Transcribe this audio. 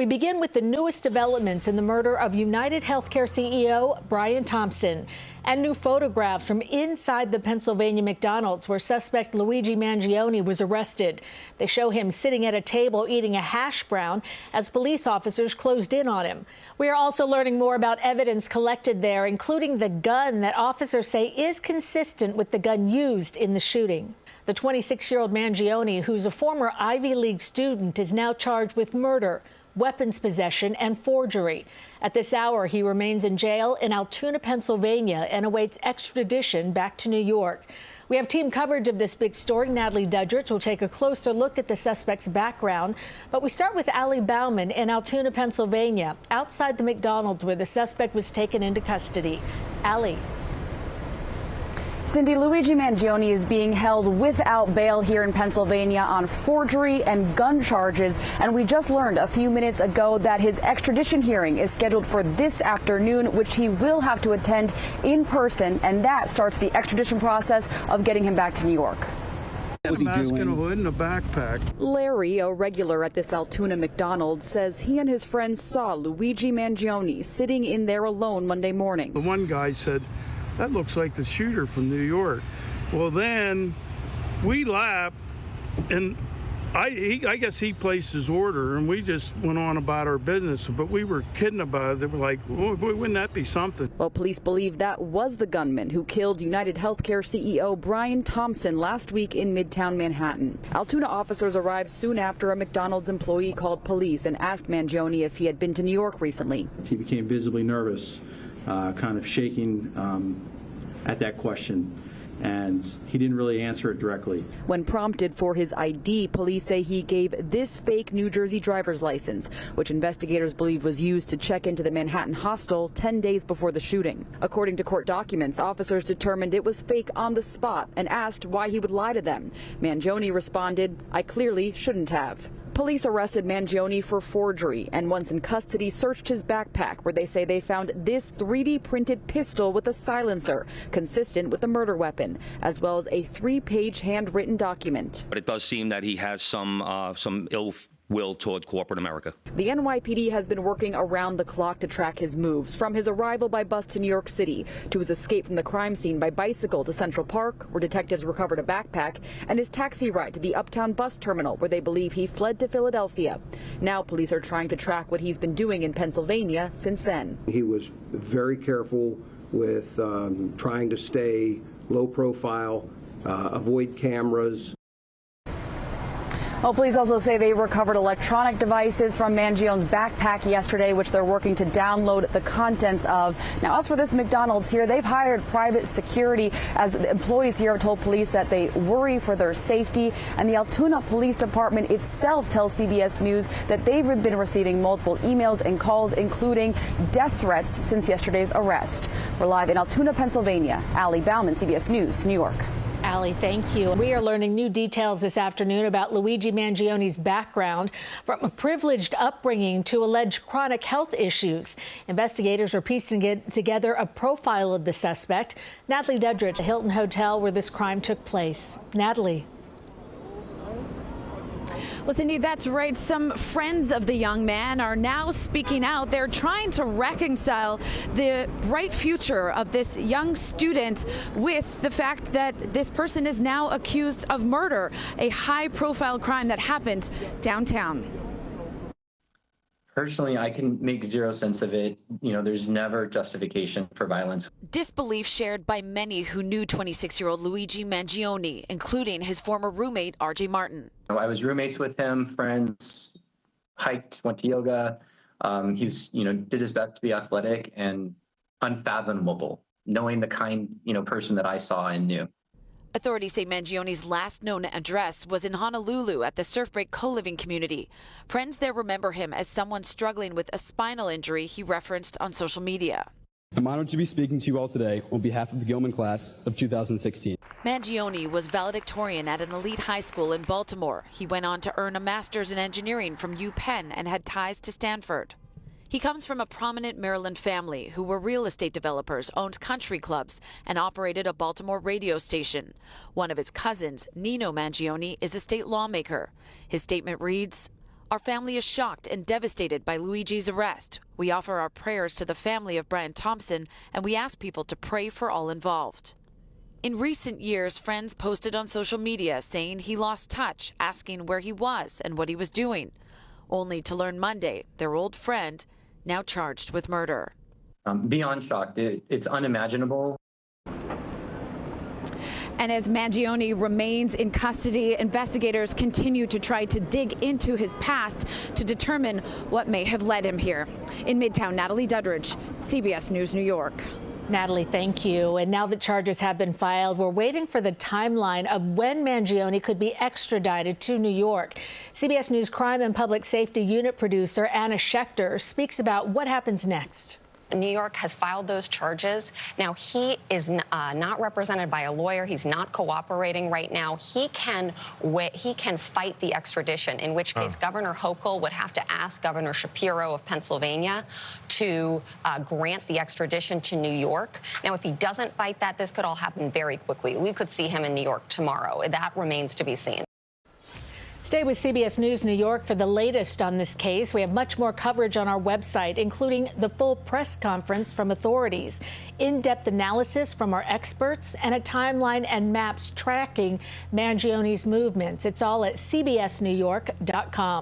We begin with the newest developments in the murder of UnitedHealthcare CEO Brian Thompson and new photographs from inside the Pennsylvania McDonald's where suspect Luigi Mangione was arrested. They show him sitting at a table eating a hash brown as police officers closed in on him. We are also learning more about evidence collected there, including the gun that officers say is consistent with the gun used in the shooting. The 26-year-old Mangione, who's a former Ivy League student, is now charged with murder, weapons possession, and forgery. At this hour, he remains in jail in Altoona, Pennsylvania, and awaits extradition back to New York. We have team coverage of this big story. Natalie Duddridge will take a closer look at the suspect's background. But we start with Bauman in Altoona, Pennsylvania, outside the McDonald's where the suspect was taken into custody. Allie. Cindy, Luigi Mangione is being held without bail here in Pennsylvania on forgery and gun charges. And we just learned a few minutes ago that his extradition hearing is scheduled for this afternoon, which he will have to attend in person. And that starts the extradition process of getting him back to New York. What was he doing? A hood and a backpack. Larry, a regular at this Altoona McDonald's, says he and his friends saw Luigi Mangione sitting in there alone Monday morning. The one guy said, "That looks like the shooter from New York." Well, then we laughed, and I guess he placed his order, and we just went on about our business. But we were kidding about it. They were like, "Well, wouldn't that be something?" Well, police believe that was the gunman who killed UnitedHealthcare CEO Brian Thompson last week in Midtown Manhattan. Altoona officers arrived soon after a McDonald's employee called police and asked Mangione if he had been to New York recently. He became visibly nervous. Kind of shaking at that question, and he didn't really answer it directly. When prompted for his ID, police say he gave this fake New Jersey driver's license, which investigators believe was used to check into the Manhattan hostel 10 days before the shooting. According to court documents, officers determined it was fake on the spot and asked why he would lie to them. Mangione responded, "I clearly shouldn't have." Police arrested Mangione for forgery and once in custody searched his backpack where they say they found this 3D printed pistol with a silencer consistent with the murder weapon, as well as a 3-page handwritten document. But it does seem that he has some ill will toward corporate America. The NYPD has been working around the clock to track his moves, from his arrival by bus to New York City to his escape from the crime scene by bicycle to Central Park, where detectives recovered a backpack, and his taxi ride to the Uptown bus terminal, where they believe he fled to Philadelphia. Now police are trying to track what he's been doing in Pennsylvania since then. He was very careful with trying to stay low profile, avoid cameras. Well, police also say they recovered electronic devices from Mangione's backpack yesterday, which they're working to download the contents of. Now, as for this McDonald's here, they've hired private security, as employees here have told police that they worry for their safety. And the Altoona Police Department itself tells CBS News that they've been receiving multiple emails and calls, including death threats, since yesterday's arrest. We're live in Altoona, Pennsylvania. Allie Bauman, CBS News, New York. Allie, thank you. We are learning new details this afternoon about Luigi Mangione's background, from a privileged upbringing to alleged chronic health issues. Investigators are piecing together a profile of the suspect. Natalie Duddridge, the Hilton Hotel where this crime took place. Natalie. Well, Cindy, that's right. Some friends of the young man are now speaking out. They're trying to reconcile the bright future of this young student with the fact that this person is now accused of murder, a high-profile crime that happened downtown. Personally, I can make zero sense of it. There's never justification for violence. Disbelief shared by many who knew 26-year-old Luigi Mangione, including his former roommate, R.J. Martin. I was roommates with him, friends, hiked, went to yoga. He was, did his best to be athletic and unfathomable, knowing the kind, person that I saw and knew. Authorities say Mangione's last known address was in Honolulu at the Surf Break co-living community. Friends there remember him as someone struggling with a spinal injury he referenced on social media. I'm honored to be speaking to you all today on behalf of the Gilman class of 2016. Mangione was valedictorian at an elite high school in Baltimore. He went on to earn a master's in engineering from UPenn and had ties to Stanford. He comes from a prominent Maryland family who were real estate developers, owned country clubs, and operated a Baltimore radio station. One of his cousins, Nino Mangione, is a state lawmaker. His statement reads, Our family is shocked and devastated by Luigi's arrest. We offer our prayers to the family of Brian Thompson, and we ask people to pray for all involved. In recent years, friends posted on social media saying he lost touch, asking where he was and what he was doing, only to learn Monday their old friend now charged with murder. Beyond shocked. It's unimaginable. And as Mangione remains in custody, investigators continue to try to dig into his past to determine what may have led him here. In Midtown, Natalie Duddridge, CBS News, New York. Natalie, thank you. And now that charges have been filed, we're waiting for the timeline of when Mangione could be extradited to New York. CBS News crime and public safety unit producer Anna Schechter speaks about what happens next. New York has filed those charges. Now, he is not represented by a lawyer. He's not cooperating right now. He can fight the extradition, in which case Governor Hochul would have to ask Governor Shapiro of Pennsylvania to grant the extradition to New York. Now, if he doesn't fight that, this could all happen very quickly. We could see him in New York tomorrow. That remains to be seen. Stay with CBS News New York for the latest on this case. We have much more coverage on our website, including the full press conference from authorities, in-depth analysis from our experts, and a timeline and maps tracking Mangione's movements. It's all at cbsnewyork.com.